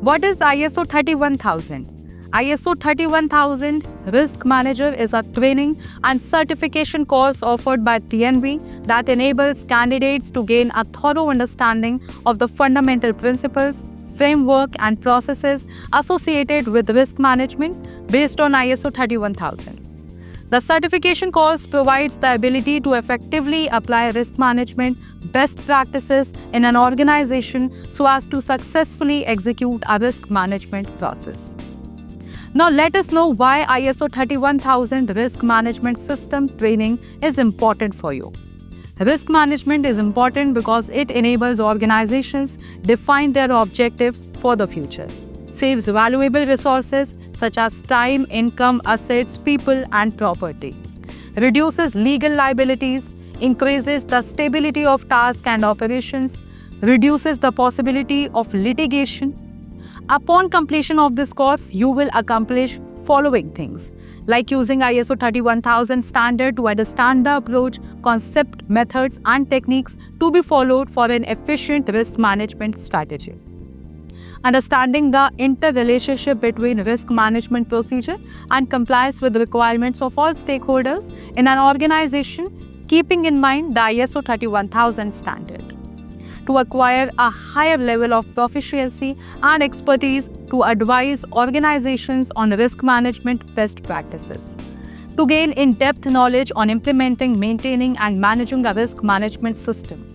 What is ISO 31000? ISO 31000 Risk Manager is a training and certification course offered by TNV that enables candidates to gain a thorough understanding of the fundamental principles, framework, and processes associated with risk management based on ISO 31000. The certification course provides the ability to effectively apply risk management best practices in an organization so as to successfully execute a risk management process. Now let us know why ISO 31000 Risk Management System training is important for you. Risk management is important because it enables organizations define their objectives for the future, saves valuable resources such as time, income, assets, people, and property, reduces legal liabilities, increases the stability of tasks and operations, reduces the possibility of litigation. Upon completion of this course, you will accomplish following things, like using ISO 31000 standard to understand the approach, concept, methods, and techniques to be followed for an efficient risk management strategy. Understanding the interrelationship between risk management procedure and compliance with the requirements of all stakeholders in an organization, keeping in mind the ISO 31000 standard. To acquire a higher level of proficiency and expertise to advise organizations on risk management best practices. To gain in-depth knowledge on implementing, maintaining, and managing a risk management system.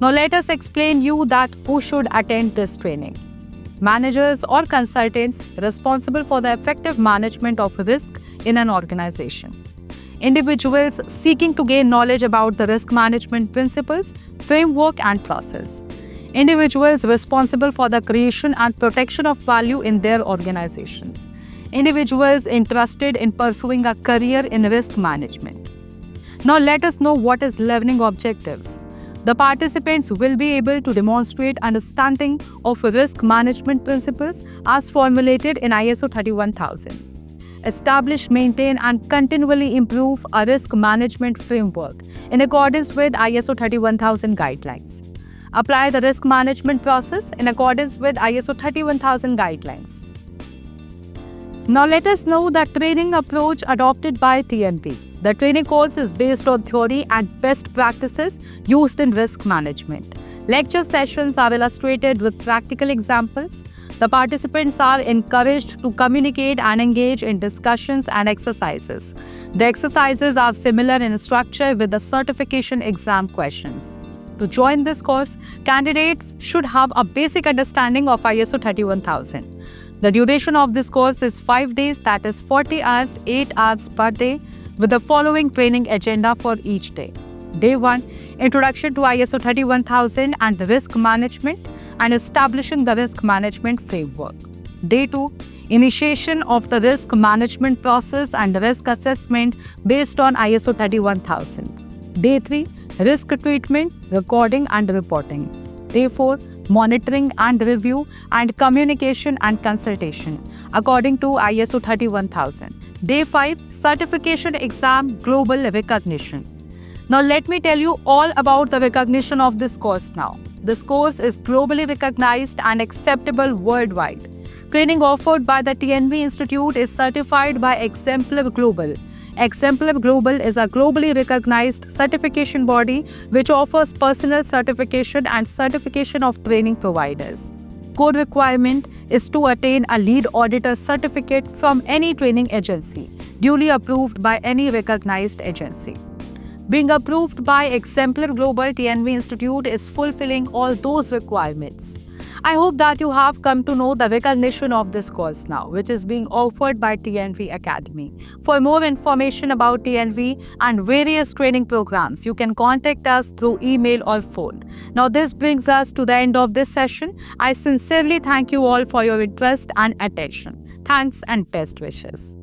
Now let us explain you that who should attend this training. Managers or consultants responsible for the effective management of risk in an organization. Individuals seeking to gain knowledge about the risk management principles, framework, and process. Individuals responsible for the creation and protection of value in their organizations. Individuals interested in pursuing a career in risk management. Now let us know what is learning objectives. The participants will be able to demonstrate understanding of risk management principles as formulated in ISO 31000. Establish, maintain, and continually improve a risk management framework in accordance with ISO 31000 guidelines. Apply the risk management process in accordance with ISO 31000 guidelines. Now let us know the training approach adopted by TNV. The training course is based on theory and best practices used in risk management. Lecture sessions are illustrated with practical examples. The participants are encouraged to communicate and engage in discussions and exercises. The exercises are similar in structure with the certification exam questions. To join this course, candidates should have a basic understanding of ISO 31000. The duration of this course is 5 days, that is 40 hours, 8 hours per day, with the following training agenda for each day. Day 1, Introduction to ISO 31000 and the Risk Management and establishing the risk management framework. Day 2, Initiation of the risk management process and risk assessment based on ISO 31000. Day 3, Risk treatment, recording and reporting. Day 4, Monitoring and review and communication and consultation according to ISO 31000. Day 5, Certification exam global recognition. Now let me tell you all about the recognition of this course now. This course is globally recognized and acceptable worldwide. Training offered by the TNV Institute is certified by Exemplar Global. Exemplar Global is a globally recognized certification body which offers personal certification and certification of training providers. Core requirement is to attain a lead auditor certificate from any training agency, duly approved by any recognized agency. Being approved by Exemplar Global, TNV Institute is fulfilling all those requirements. I hope that you have come to know the recognition of this course now, which is being offered by TNV Academy. For more information about TNV and various training programs, you can contact us through email or phone. Now, this brings us to the end of this session. I sincerely thank you all for your interest and attention. Thanks and best wishes.